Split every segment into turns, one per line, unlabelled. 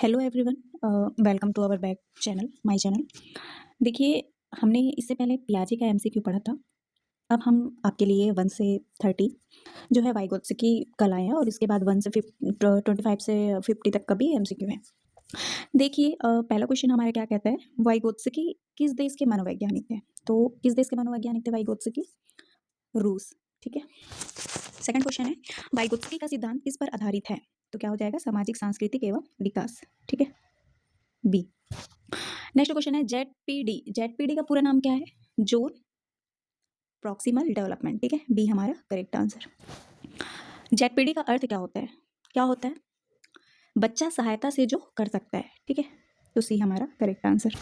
Hello everyone, welcome to our back channel my channel. देखिए, हमने इससे पहले पियाजे का एमसीक्यू पढ़ा था। अब हम आपके लिए 1 से 30 जो है वाइगोत्स्की कल आए हैं और इसके बाद 1 से 25 से 50 तक का भी एमसीक्यू है। देखिए, पहला क्वेश्चन हमारा क्या कहता है, वाइगोत्स्की किस देश के मनोवैज्ञानिक थे? तो किस देश के मनोवैज्ञानिक थे वाइगोत्स्की? रूस। ठीक है। सेकंड क्वेश्चन है, वाइगोत्स्की का सिद्धांत किस पर आधारित है? तो क्या हो जाएगा? सामाजिक, सांस्कृतिक एवं विकास। ठीक है, बी। नेक्स्ट क्वेश्चन है, जेडपीडी का पूरा नाम क्या है? Zone proximal development. ठीक है, बी हमारा करेक्ट आंसर। जेडपीडी का अर्थ क्या होता है? क्या होता है? बच्चा सहायता से जो कर सकता है। ठीक है, तो सी हमारा करेक्ट आंसर।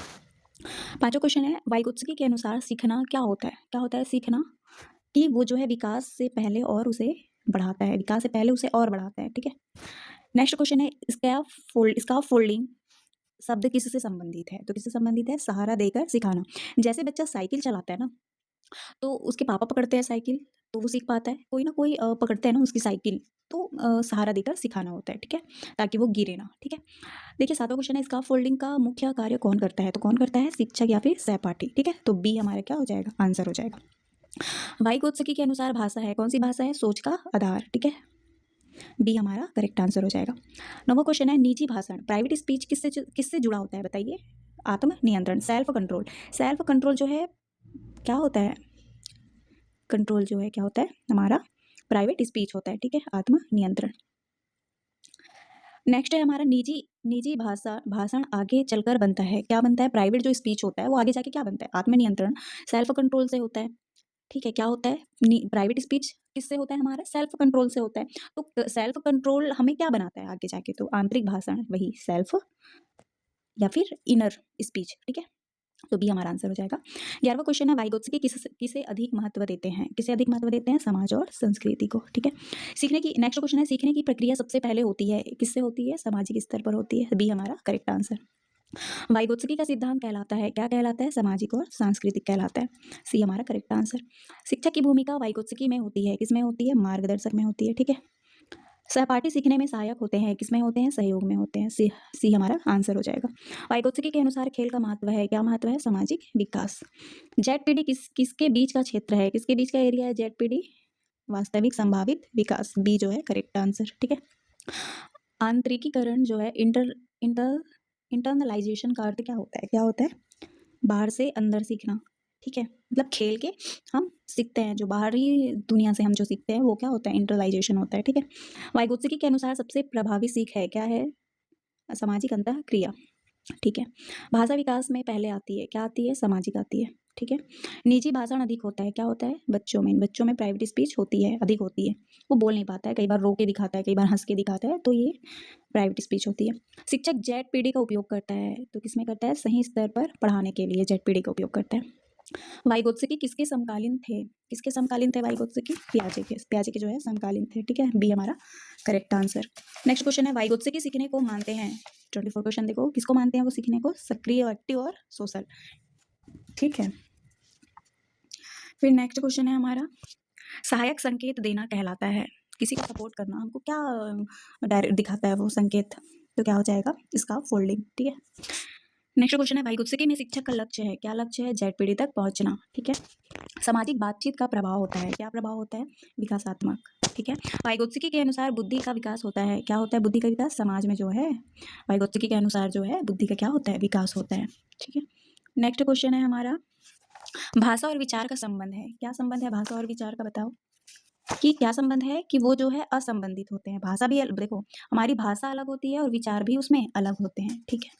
पांचवा क्वेश्चन है, वाइगोत्स्की के अनुसार सीखना क्या होता है? क्या होता है सीखना? कि वो जो है विकास से पहले और उसे बढ़ाता है, विकास से पहले उसे और बढ़ाता है। ठीक है। नेक्स्ट क्वेश्चन है, इसका फोल्डिंग शब्द किससे संबंधित है? तो किससे संबंधित है? सहारा देकर सिखाना। जैसे बच्चा साइकिल चलाता है ना, तो उसके पापा पकड़ते हैं साइकिल तो वो सीख पाता है, कोई ना कोई पकड़ते हैं ना उसकी साइकिल, तो सहारा देकर सिखाना होता है। ठीक है, ताकि वो गिरे ना। ठीक है। देखिए, सातवां क्वेश्चन है, स्काफ फोल्डिंग का मुख्य कार्य कौन करता है? तो कौन करता है? शिक्षक या फिर सहपाठी। ठीक है, तो बी हमारा क्या हो जाएगा? आंसर हो जाएगा। वाइगोत्स्की के अनुसार भाषा है कौन सी भाषा है? सोच का आधार। ठीक है, बी हमारा करेक्ट आंसर हो जाएगा। नौवां क्वेश्चन है, निजी भाषण प्राइवेट स्पीच किससे जुड़ा होता है? बताइए। आत्म नियंत्रण, सेल्फ कंट्रोल। सेल्फ कंट्रोल जो है क्या होता है? कंट्रोल जो है क्या होता है? हमारा प्राइवेट स्पीच होता है। ठीक है, आत्म नियंत्रण। नेक्स्ट है हमारा, निजी भाषण आगे चलकर बनता है। क्या बनता है? प्राइवेट जो स्पीच होता है वो आगे जाके क्या बनता है? आत्मनियंत्रण, सेल्फ कंट्रोल से होता है। ठीक है, क्या होता है? प्राइवेट स्पीच किससे होता है? हमारा सेल्फ कंट्रोल से होता है। तो सेल्फ कंट्रोल हमें क्या बनाता है आगे जाके? तो आंतरिक भाषण, वही सेल्फ या फिर इनर स्पीच। ठीक है, तो बी हमारा आंसर हो जाएगा। 11वां क्वेश्चन है, वाइगोत्स्की किसे अधिक महत्व देते हैं? किसे अधिक महत्व देते हैं? समाज और संस्कृति को। ठीक है। नेक्स्ट क्वेश्चन है, सीखने की प्रक्रिया सबसे पहले होती है किससे होती है? सामाजिक स्तर पर होती है। बी हमारा करेक्ट आंसर। वाइगोत्स्की का सिद्धांत कहलाता है, क्या कहलाता है? सामाजिक और सांस्कृतिक कहलाता है। सी हमारा करेक्ट आंसर। शिक्षक की भूमिका वाइगोत्स्की में होती है, किसमें होती है? मार्गदर्शक में होती है। ठीक है। सहपाठी सीखने में सहायक होते हैं, किसमें होते हैं? सहयोग में होते हैं। सी हमारा आंसर हो जाएगा। वाइगोत्स्की के अनुसार खेल का महत्व है, क्या महत्व है? सामाजिक विकास। जेडपीडी किसके बीच का क्षेत्र है? किसके बीच का एरिया है जेडपीडी? वास्तविक संभावित विकास। बी जो है करेक्ट आंसर। ठीक है। आंतरिकीकरण जो है इंटरनलाइजेशन का अर्थ क्या होता है? क्या होता है? बाहर से अंदर सीखना। ठीक है, मतलब खेल के हम सीखते हैं, जो बाहरी दुनिया से हम जो सीखते हैं वो क्या होता है? इंटरलाइजेशन होता है। ठीक है। वाइगोत्स्की के अनुसार सबसे प्रभावी सीख है, क्या है? सामाजिक अंतः क्रिया। ठीक है। भाषा विकास में पहले आती है, क्या आती है? सामाजिक आती है। ठीक है। निजी भाषण अधिक होता है, क्या होता है? बच्चों में प्राइवेट स्पीच होती है, अधिक होती है। वो बोल नहीं पाता है, कई बार रो के दिखाता है, कई बार हंस के दिखाता है, तो ये प्राइवेट स्पीच होती है। शिक्षक जेडपीडी का उपयोग करता है, तो किसमें करता है? सही स्तर पर पढ़ाने के लिए जेडपीडी का उपयोग करता है। वाइगोत्स्की किसके समकालीन थे? किसके समकालीन थे वाइगोत्स्की? पियाजे के जो है समकालीन थे। ठीक है, बी हमारा करेक्ट आंसर। नेक्स्ट क्वेश्चन है, वाइगोत्स्की सीखने को मानते हैं। 24 क्वेश्चन देखो, किसको मानते हैं वो सीखने को? सक्रिय, एक्टिव और सोशल। ठीक है। फिर नेक्स्ट क्वेश्चन है हमारा, सहायक संकेत देना कहलाता है, किसी को सपोर्ट करना, हमको क्या डायरेक्ट दिखाता है वो संकेत? तो क्या हो जाएगा? इसका फोल्डिंग। ठीक है। नेक्स्ट क्वेश्चन है, वाइगोत्स्की में शिक्षक का लक्ष्य है, क्या लक्ष्य है? जेडपीडी तक पहुंचना। ठीक है। सामाजिक बातचीत का प्रभाव होता है, क्या प्रभाव होता है? विकासात्मक। ठीक है। वाइगोत्स्की के अनुसार बुद्धि का विकास होता है, क्या होता है बुद्धि का विकास? समाज में जो है वाइगोत्स्की के अनुसार जो है बुद्धि का क्या होता है? विकास होता है। ठीक है। नेक्स्ट क्वेश्चन है हमारा, भाषा और विचार का संबंध है, क्या संबंध है भाषा और विचार का? बताओ कि क्या संबंध है? कि वो जो है असंबंधित होते हैं। भाषा भी देखो, हमारी भाषा अलग होती है और विचार भी उसमें अलग होते हैं। ठीक है।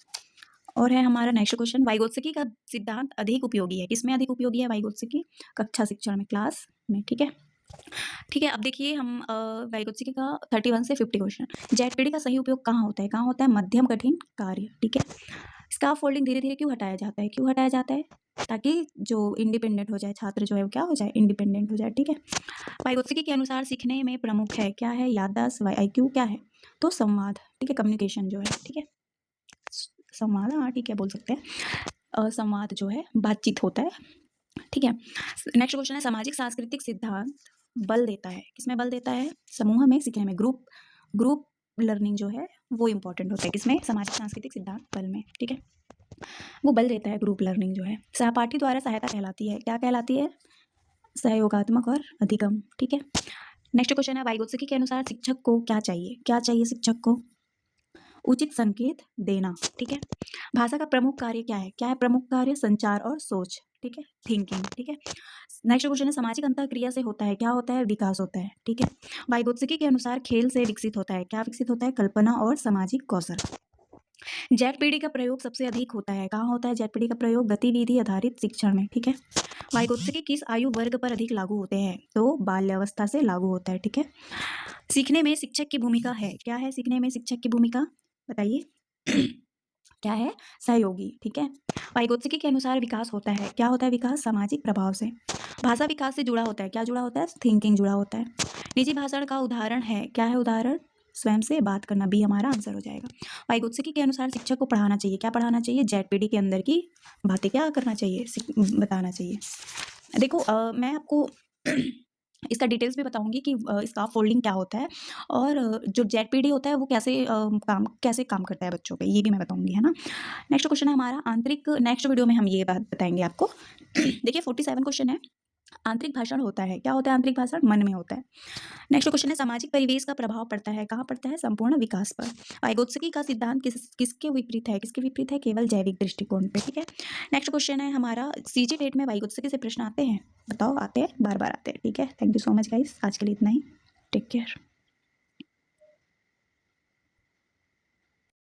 और है हमारा नेक्स्ट क्वेश्चन, वाइगोत्स्की का सिद्धांत अधिक उपयोगी है, किसमें अधिक उपयोगी है वाइगोत्स्की? कक्षा शिक्षण में, क्लास में। ठीक है। ठीक है, अब देखिए हम वाइगोत्स्की का 31 से 50 क्वेश्चन, जेडपीडी का सही उपयोग कहाँ होता है? कहाँ होता है? मध्यम कठिन कार्य। ठीक है। स्काफ फोल्डिंग धीरे धीरे क्यों हटाया जाता है? क्यों हटाया जाता है? ताकि जो इंडिपेंडेंट हो जाए, छात्र जो है वो क्या हो जाए? इंडिपेंडेंट हो जाए। ठीक है। वाइगोत्स्की के अनुसार सीखने में प्रमुख है, क्या है? याददाश्त, आईक्यू, क्या है? तो संवाद। ठीक है, कम्युनिकेशन जो है। ठीक है, संवाद, हाँ ठीक है बोल सकते हैं। संवाद जो है बातचीत होता है। ठीक है। नेक्स्ट क्वेश्चन है, सामाजिक सांस्कृतिक सिद्धांत बल देता है, किसमें बल देता है? समूह में सीखने में, ग्रुप लर्निंग जो है वो इम्पोर्टेंट होता है किसमें, सामाजिक सांस्कृतिक सिद्धांत बल में, ठीक है, वो बल देता है ग्रुप लर्निंग जो है। सहपाठी द्वारा सहायता कहलाती है, क्या कहलाती है, सहयोगात्मक और अधिगम, ठीक है। नेक्स्ट क्वेश्चन है, वाइगोत्स्की के अनुसार शिक्षक को क्या चाहिए, क्या चाहिए शिक्षक को, उचित संकेत देना, ठीक है। भाषा का प्रमुख कार्य क्या है, क्या है प्रमुख कार्य, संचार और सोच, ठीक है, थिंकिंग, ठीक है। नेक्स्ट क्वेश्चन है, सामाजिक अंतःक्रिया से होता है, क्या होता है, विकास होता है, ठीक है। वाइगोत्स्की के अनुसार खेल से विकसित होता है, क्या विकसित होता है, कल्पना और सामाजिक कौशल। जेड पीढ़ी का प्रयोग सबसे अधिक होता है, कहाँ होता है जेड पीढ़ी का प्रयोग, गतिविधि आधारित शिक्षण में, ठीक है। वाइगोत्स्की किस आयु वर्ग पर अधिक लागू होते हैं, तो बाल्यावस्था से लागू होता है, ठीक है। सीखने में शिक्षक की भूमिका है, क्या है सीखने में शिक्षक की भूमिका, बताइए क्या है, सहयोगी, ठीक है। वाइगोत्स्की के अनुसार विकास होता है, क्या होता है विकास, सामाजिक प्रभाव से। भाषा विकास से जुड़ा होता है, क्या जुड़ा होता है, थिंकिंग जुड़ा होता है। निजी भाषण का उदाहरण है, क्या है उदाहरण, स्वयं से बात करना, बी हमारा आंसर हो जाएगा। वाइगोत्स्की के अनुसार शिक्षक को पढ़ाना चाहिए, क्या पढ़ाना चाहिए, जेड पीढ़ी के अंदर की बातें क्या करना चाहिए, बताना चाहिए। देखो मैं आपको इसका डिटेल्स भी बताऊंगी कि इसका फोल्डिंग क्या होता है और जो जेड पीढ़ी होता है वो कैसे काम करता है बच्चों पे, ये भी मैं बताऊंगी, है ना। नेक्स्ट क्वेश्चन है हमारा आंतरिक, नेक्स्ट वीडियो में हम ये बात बताएंगे आपको। देखिए 47 क्वेश्चन है, आंतरिक भाषण होता है, क्या होता है आंतरिक भाषण, मन में होता है। नेक्स्ट क्वेश्चन है, सामाजिक परिवेश का प्रभाव पड़ता है, कहाँ पड़ता है, संपूर्ण विकास पर। वाइगोत्स्की का सिद्धांत किसके विपरीत है, किसके विपरीत है, केवल जैविक दृष्टिकोण पे, ठीक है। नेक्स्ट क्वेश्चन है हमारा, सीजी टेट में वाइगोत्स्की से प्रश्न आते हैं, बताओ आते हैं, बार बार आते हैं, ठीक है। Thank you so much guys, आज के लिए इतना ही, टेक केयर।